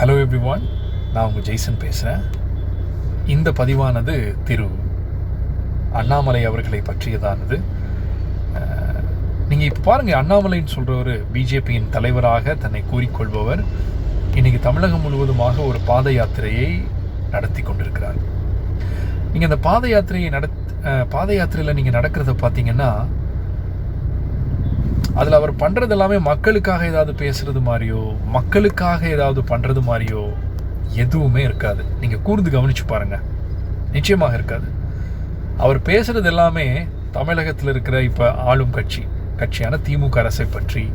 Hello everyone, நான் உங்கள் ஜெய்சன் பேசுகிறேன். இந்த பதிவானது திரு அண்ணாமலை அவர்களை பற்றியதானது. நீங்கள் இப்போ பாருங்கள், அண்ணாமலைன்னு சொல்கிறவர் பிஜேபியின் தலைவராக தன்னை கூறிக்கொள்பவர் இன்றைக்கி தமிழகம் முழுவதுமாக ஒரு பாத யாத்திரையை நடத்தி கொண்டிருக்கிறார். நீங்கள் அந்த பாத யாத்திரையில் நீங்கள் நடக்கிறத பார்த்தீங்கன்னா, அதில் அவர் பண்ணுறது எல்லாமே மக்களுக்காக ஏதாவது பேசுகிறது மாதிரியோ, மக்களுக்காக ஏதாவது பண்ணுறது மாதிரியோ எதுவுமே இருக்காது. நீங்கள் கூர்ந்து கவனித்து பாருங்கள், நிச்சயமாக இருக்காது. அவர் பேசுகிறது எல்லாமே தமிழகத்தில் இருக்கிற இப்போ ஆளும் கட்சியான திமுக அரசை பற்றி,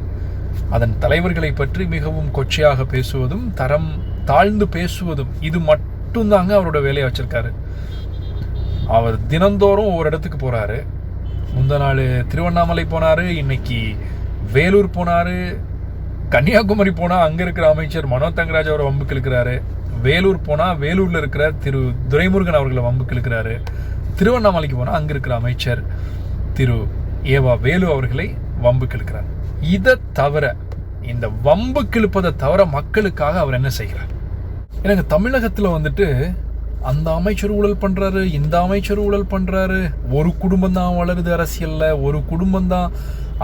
அதன் தலைவர்களை பற்றி மிகவும் கொச்சையாக பேசுவதும், தரம் தாழ்ந்து பேசுவதும், இது மட்டும்தாங்க அவரோட வேலையை வச்சுருக்காரு. அவர் தினந்தோறும் ஒவ்வொரு இடத்துக்கு போகிறாரு. முந்த நாள் திருவண்ணாமலை போனார், இன்னைக்கு வேலூர் போனார், கன்னியாகுமரி போனால் அங்கே இருக்கிற அமைச்சர் மனோ தங்கராஜ் அவரை வம்புக்கு இழுக்கிறாரு. வேலூர் போனால் வேலூரில் இருக்கிற திரு துரைமுருகன் அவர்களை வம்புக்கு இழுக்கிறாரு. திருவண்ணாமலைக்கு போனால் அங்கே இருக்கிற அமைச்சர் திரு ஏவா வேலு அவர்களை வம்புக்கு இழுக்கிறார். இதை தவிர, இந்த வம்புக்கு இழுப்பதை தவிர மக்களுக்காக அவர் என்ன செய்கிறார்? எனக்கு தமிழகத்தில் வந்துட்டு அந்த அமைச்சர் ஊழல் பண்ணுறாரு, இந்த அமைச்சர் ஊழல் பண்ணுறாரு, ஒரு குடும்பம் தான் வளருது அரசியலில், ஒரு குடும்பம் தான்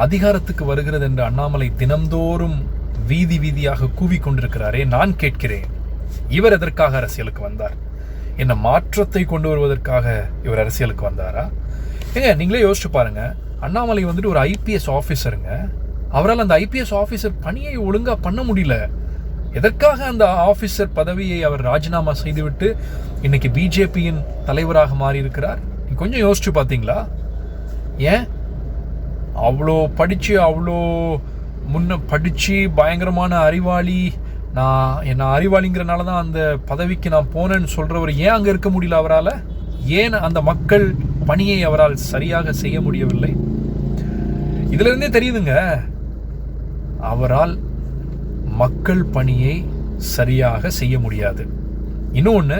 அதிகாரத்துக்கு வருகிறது என்று அண்ணாமலை தினந்தோறும் வீதி வீதியாக கூவி கொண்டிருக்கிறாரே. நான் கேட்கிறேன், இவர் எதற்காக அரசியலுக்கு வந்தார்? என்ன மாற்றத்தை கொண்டு வருவதற்காக இவர் அரசியலுக்கு வந்தாரா? ஏங்க, நீங்களே யோசிச்சு பாருங்க. அண்ணாமலை வந்துட்டு ஒரு ஐபிஎஸ் ஆஃபீஸருங்க. அவரால் அந்த ஐபிஎஸ் ஆஃபீஸர் பணியை ஒழுங்காக பண்ண முடியல. எதற்காக அந்த ஆஃபீஸர் பதவியை அவர் ராஜினாமா செய்துவிட்டு இன்னைக்கு பிஜேபியின் தலைவராக மாறி இருக்கிறார்? கொஞ்சம் யோசிச்சு பார்த்தீங்களா? ஏன் அவ்வளோ படித்து பயங்கரமான அறிவாளி, நான் அறிவாளிங்கிறனால தான் அந்த பதவிக்கு நான் போனேன்னு சொல்கிறவர் ஏன் அங்கே இருக்க முடியல அவரால்? ஏன் அந்த மக்கள் பணியை அவரால் சரியாக செய்ய முடியவில்லை? இதிலிருந்தே தெரியுதுங்க, அவரால் மக்கள் பணியை சரியாக செய்ய முடியாது. இன்னொன்று,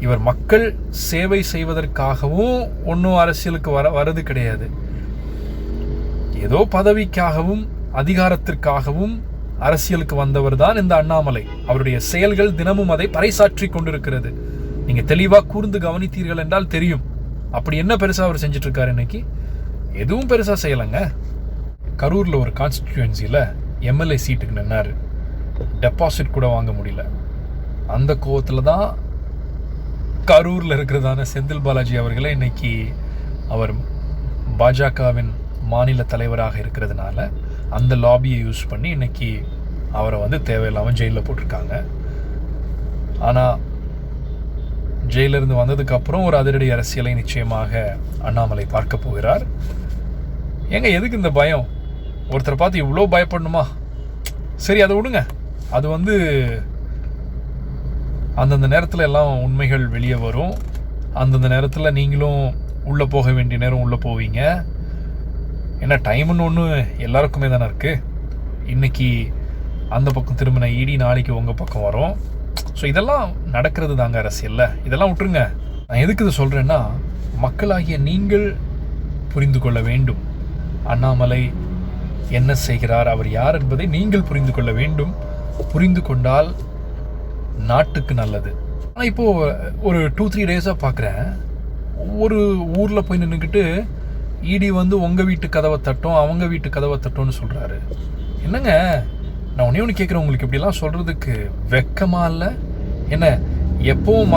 இவர் மக்கள் சேவை செய்வதற்காகவும் ஒன்றும் அரசியலுக்கு வரது கிடையாது. ஏதோ பதவிக்காகவும் அதிகாரத்திற்காகவும் அரசியலுக்கு வந்தவர் தான் இந்த அண்ணாமலை. அவருடைய செயல்கள் தினமும் அதை பறைசாற்றி கொண்டிருக்கிறது. நீங்கள் தெளிவாக கூர்ந்து கவனித்தீர்கள் என்றால் தெரியும். அப்படி என்ன பெருசாக அவர் செஞ்சுட்டு இருக்காரு? இன்னைக்கு எதுவும் பெருசாக செய்யலைங்க. கரூரில் ஒரு கான்ஸ்டிடியூன்சியில் எம்எல்ஏ சீட்டுக்கு நின்னார், டெபாசிட் கூட வாங்க முடியல. அந்த கோவத்தில் தான் கரூரில் இருக்கிறதான செந்தில் பாலாஜி அவர்களை இன்னைக்கு அவர் பாஜகவின் மாநில தலைவராக இருக்கிறதுனால அந்த லாபியை யூஸ் பண்ணி இன்னைக்கு அவரை தேவையில்லாமல் ஜெயிலில் போட்டிருக்காங்க. ஆனால் ஜெயிலிருந்து வந்ததுக்கப்புறம் ஒரு அதிரடி அரசியலை நிச்சயமாக அண்ணாமலை பார்க்க போகிறார். ஏங்க, எதுக்கு இந்த பயம்? ஒருத்தரை பார்த்து இவ்வளோ பயப்படணுமா? சரி, அதை விடுங்க. அது அந்தந்த நேரத்தில் எல்லாம் உண்மைகள் வெளியே வரும். அந்தந்த நேரத்தில் நீங்களும் உள்ளே போக வேண்டிய நேரம் உள்ளே போவீங்க. ஏன்னா டைம்னு ஒன்று எல்லாருக்குமே தானே இருக்குது. இன்றைக்கி அந்த பக்கம் திரும்பின இடி நாளைக்கு உங்கள் பக்கம் வரும். ஸோ இதெல்லாம் நடக்கிறது தாங்க அரசியலில். இதெல்லாம் விட்டுருங்க. நான் எதுக்கு இதை சொல்கிறேன்னா, மக்களாகிய நீங்கள் புரிந்து கொள்ள வேண்டும். அண்ணாமலை என்ன செய்கிறார், அவர் யார் என்பதை நீங்கள் புரிந்து கொள்ள வேண்டும். புரிந்து கொண்டால் நாட்டுக்கு நல்லது. ஆனால் இப்போது ஒரு 2-3 டேஸாக பார்க்குறேன், ஒவ்வொரு ஊரில் போய் நின்றுக்கிட்டு இடி உங்கள் வீட்டு கதவை தட்டும், அவங்க வீட்டு கதவை தட்டும்னு சொல்கிறாரு. என்னங்க, நான் ஒன்று கேட்குறேன், உங்களுக்கு இப்படிலாம் சொல்கிறதுக்கு வெக்கமா இல்லை? என்ன, எப்போவும்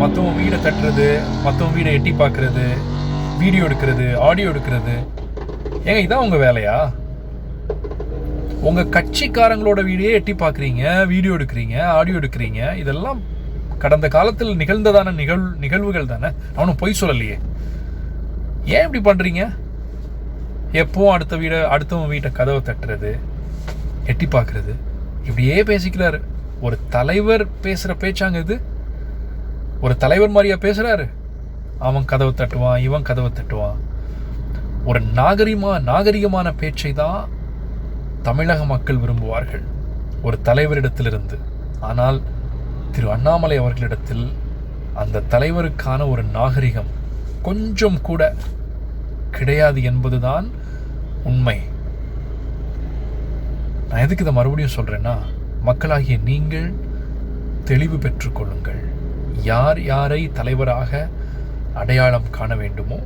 மற்றவங்க வீடை தட்டுறது, மற்றவங்க வீடை எட்டி பார்க்குறது, வீடியோ எடுக்கிறது, ஆடியோ எடுக்கிறது, ஏங்க இதான் உங்கள் வேலையா? உங்கள் கட்சிக்காரங்களோட வீடியோ எட்டி பார்க்குறீங்க, வீடியோ எடுக்கிறீங்க, ஆடியோ எடுக்கிறீங்க. இதெல்லாம் கடந்த காலத்தில் நிகழ்ந்ததான நிகழ்வுகள் தானே. அவனும் பொய் சொல்லலையே. ஏன் இப்படி பண்ணுறீங்க? எப்போவும் அடுத்தவன் வீட்டை கதவை தட்டுறது, எட்டி பார்க்குறது, இப்படியே பேசிக்கிறாரு. ஒரு தலைவர் பேசுகிற பேச்சாங்க இது? ஒரு தலைவர் மாதிரியா பேசுகிறாரு? அவன் கதவை தட்டுவான், இவன் கதவை தட்டுவான். ஒரு நாகரிகமான பேச்சை தான் தமிழக மக்கள் விரும்புவார்கள் ஒரு தலைவரிடத்திலிருந்து. ஆனால் திரு அண்ணாமலை அவர்களிடத்தில் அந்த தலைவருக்கான ஒரு நாகரிகம் கொஞ்சம் கூட கிடையாது என்பதுதான் உண்மை. நான் எதுக்கு இதை மறுபடியும் சொல்கிறேன்னா, மக்களாகிய நீங்கள் தெளிவு பெற்றுக்கொள்ளுங்கள். யார் யாரை தலைவராக அடையாளம் காண வேண்டுமோ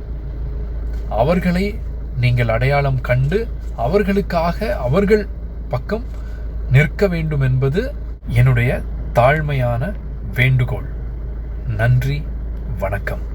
அவர்களை நீங்கள் அடையாளம் கண்டு அவர்களுக்காக அவர்கள் பக்கம் நிற்க வேண்டும் என்பது என்னுடைய தாழ்மையான வேண்டுகோள். நன்றி, வணக்கம்.